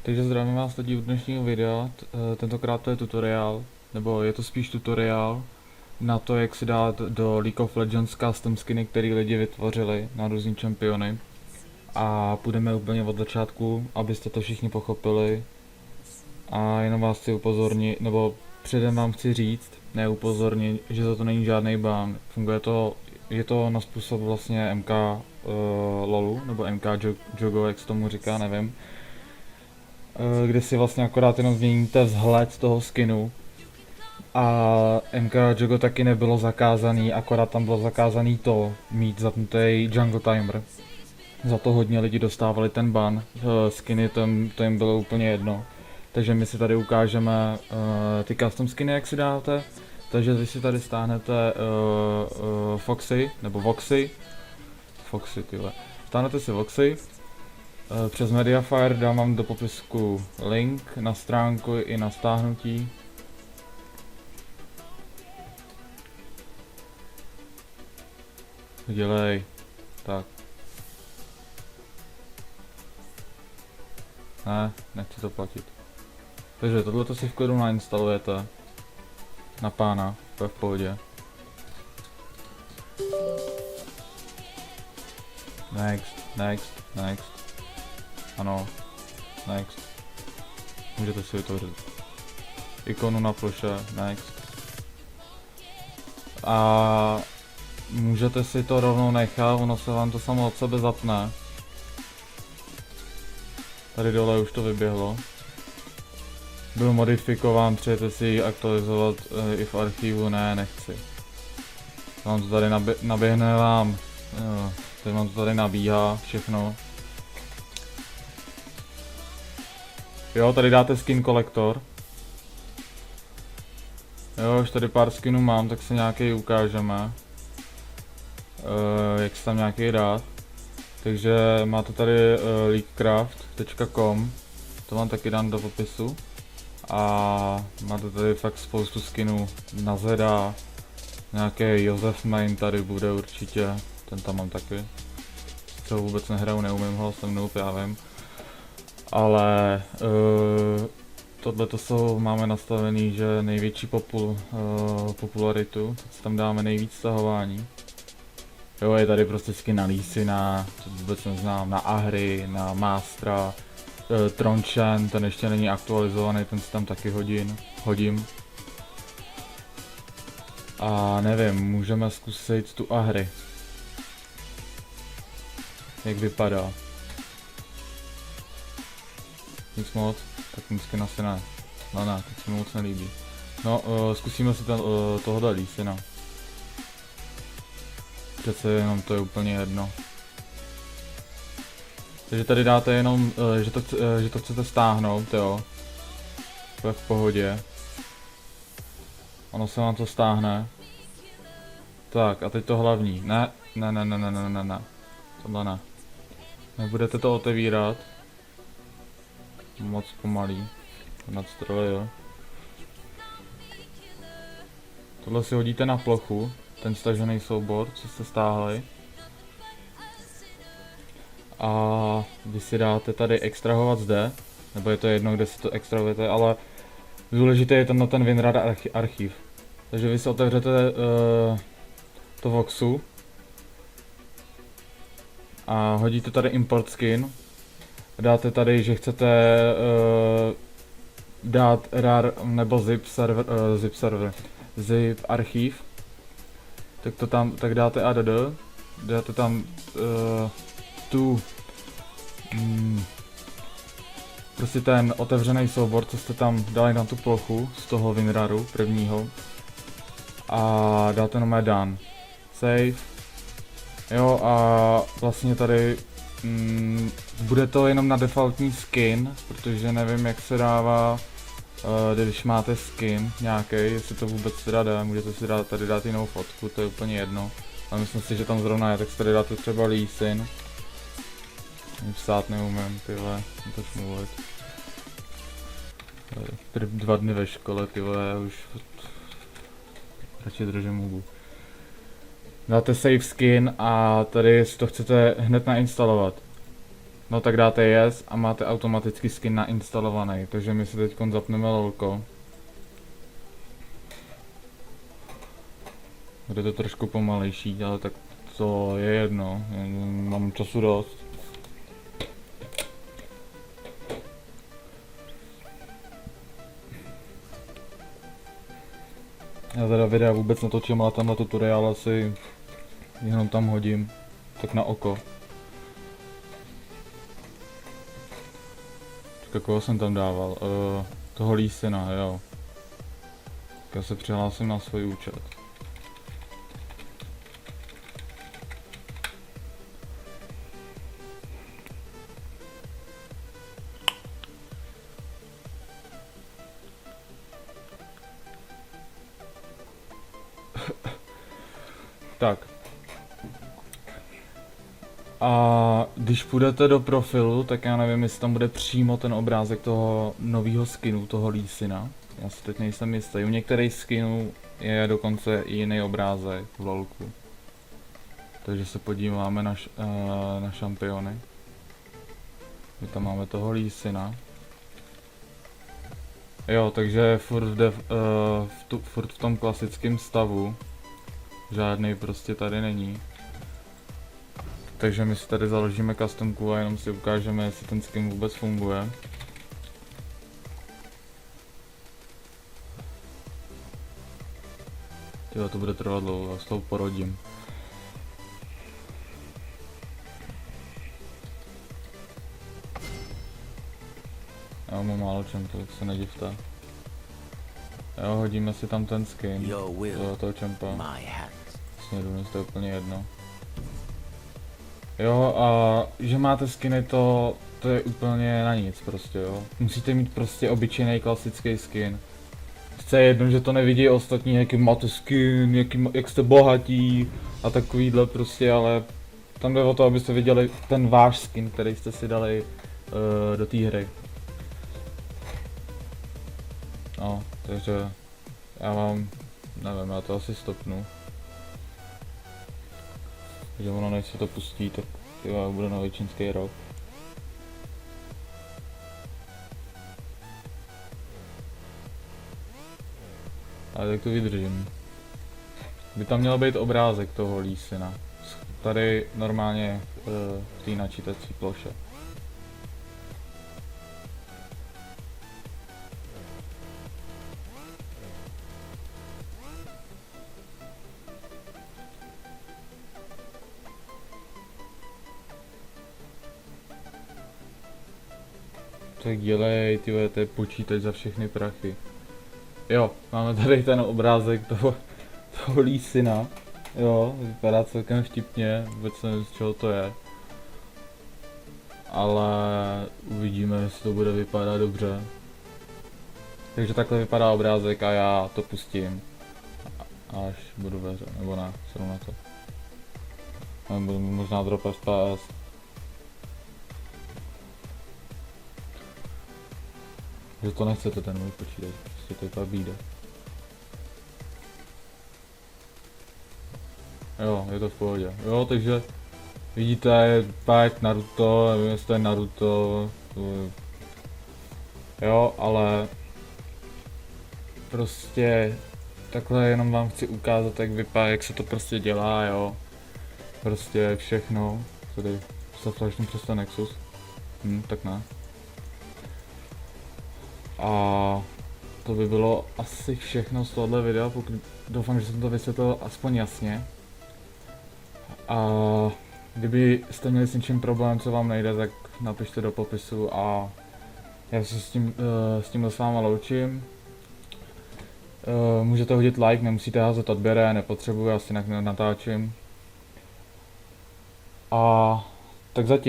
Takže zdravím vás lidi u dnešního videa, tentokrát to je tutoriál, nebo je to spíš tutoriál na to, jak si dát do League of Legends custom skiny, které lidi vytvořili na různý čempiony. A půjdeme úplně od začátku, abyste to všichni pochopili. A jenom vás chci upozornit, nebo předem vám chci říct, ne upozornit, že to není žádný ban. Funguje to, je to na způsob vlastně MK LOLu, nebo MK Jogo, jak se tomu říká, nevím. Kde si vlastně akorát jenom změníte vzhled toho skinu. A MK Jogo taky nebylo zakázaný, akorát tam bylo zakázaný to, mít zapnutý jungle timer. Za to hodně lidi dostávali ten ban, skiny to jim bylo úplně jedno. Takže my si tady ukážeme ty custom skiny, jak si dáte. Takže vy si tady stáhnete Foxy, nebo Voxy. Foxy, tyhle. Stáhnete si Voxy. Přes Mediafire dám vám do popisku link na stránku i na stáhnutí. Dělej. Tak. Ne, nechci to platit. Takže tohleto si v klidu nainstalujete. Na pána, to je v pohodě. Next. Ano, next. Můžete si vytvořit ikonu na ploše, next. A můžete si to rovnou nechat, ono se vám to samo od sebe zapne. Tady dole už to vyběhlo. Byl modifikován, přejete si ji aktualizovat i v archivu, ne, nechci. Vám to tady naběhne vám, teď vám to tady nabíhá všechno. Jo, tady dáte skin kolektor. Jo, už tady pár skinů mám, tak se nějaký ukážeme. Jak se tam nějaký dát. Takže máte tady leaguecraft.com, to vám taky dám do popisu. A máte tady fakt spoustu skinů na Zeda, nějaký Josef Main tady bude určitě, ten tam mám taky. Co vůbec nehraju, neumím ho, jsem noob, já vím. Ale tohle to jsou, máme nastavený, že největší popularitu, tak tam dáme nejvíc stahování. Jo, je tady prostě skin na Lísina, to vůbec neznám, na Ahry, na Mástra, Tronchen, ten ještě není aktualizovaný, ten si tam taky hodím. A nevím, můžeme zkusit tu Ahry. Jak vypadá. Nic moc, tak ten skin asi ne. No ne, tak se mi moc nelíbí. No, zkusíme si tohohle Lísina. Přece jenom to je úplně jedno. Takže tady dáte jenom, že to chcete stáhnout, jo. To je v pohodě. Ono se vám to stáhne. Tak a teď to hlavní. Ne. Tohle ne. Nebudete to otevírat. Moc pomalý. Nad stroje, jo. Tohle si hodíte na plochu. Ten stažený soubor, co jste stáhli. A vy si dáte tady extrahovat zde, nebo je to jedno, kde si to extrahujete, ale důležité je tam na ten WinRAR archiv. Takže vy si otevřete to Voxu a hodíte tady import skin. Dáte tady, že chcete dát RAR nebo zip archiv. Tak to tam, tak dáte add, dáte tam prostě ten otevřený soubor, co jste tam dali na tu plochu z toho WinRARu prvního. A dáte nomé done. Save. Jo a vlastně tady bude to jenom na defaultní skin, protože nevím jak se dává, když máte skin nějaký, jestli to vůbec teda jde, můžete si tady dát jinou fotku, to je úplně jedno. Ale myslím si, že tam zrovna je, tak si tady dáte třeba Lísin. Psát neumím, tyhle, to mluvit. Tady 2 dny ve škole, tyhle, já už radši držím hubu. Dáte save skin a tady si to chcete hned nainstalovat. No tak dáte yes a máte automaticky skin nainstalovaný, takže my si teď zapneme lolko. Bude to trošku pomalejší, ale tak to je jedno, mám času dost. Já teda videa vůbec netočím, ale tenhle tutoriál asi jenom tam hodím, tak na oko. Čekaj, koho jsem tam dával? Toho Lee Sina, jo. Tak já se přihlásím na svůj účet. Tak. A když půjdete do profilu, tak já nevím, jestli tam bude přímo ten obrázek toho nového skinu, toho Lee Sina. Já si teď nejsem jistý. U některých skinů je dokonce i jiný obrázek v lolku. Takže se podíváme na šampiony. My tam máme toho Lee Sina. Jo, takže furt v tom klasickém stavu. Žádný prostě tady není. Takže my si tady založíme customku a jenom si ukážeme, jestli ten skin vůbec funguje. Jo, to bude trvat dlouho, já s tou porodím. Já mám málo čempu, tak se nedivte. Jo, hodíme si tam ten skin do toho čempa. Vlastně to je úplně jedno. Jo, a že máte skiny, to je úplně na nic prostě, jo. Musíte mít prostě obyčejný klasický skin. Chce jedno, že to nevidí ostatní, jaký máte skin, jak jste bohatí a takovýhle prostě, ale tam jde o to, abyste viděli ten váš skin, který jste si dali do té hry. No, takže já vám, nevím, já to asi stopnu. Takže ono, než se to pustí, tak bude nový čínský rok. Ale tak to vydržím. By tam měl být obrázek toho Lee Sina. Tady normálně v té načítací ploše. Tak dělej, tyhle, to je počítač za všechny prachy. Jo, máme tady ten obrázek toho Lee Sina. Jo, vypadá celkem vtipně, vůbec nevím, z čeho to je. Ale uvidíme, jestli to bude vypadat dobře. Takže takhle vypadá obrázek a já to pustím. Až budu ve hře, nebo ne, jsem na to. Budu možná drop FPS. Že to nechcete ten můj počítač, prostě to je ta bída. Jo, je to v pohodě. Jo, takže vidíte, pak Naruto, nevím, jestli to je Naruto. Jo, ale prostě takhle jenom vám chci ukázat, jak vypadá, jak se to prostě dělá, jo. Prostě všechno. Tady se flashnul přes ten Nexus. Tak ne. A to by bylo asi všechno z tohohle videa, pokud doufám, že jsem to vysvětlil aspoň jasně. A kdyby jste měli s něčím problém, co vám nejde, tak napište do popisu a já se s tímhle s váma loučím. Můžete hodit like, nemusíte házet odběre, nepotřebuji, asi jinak natáčím. A tak zatím.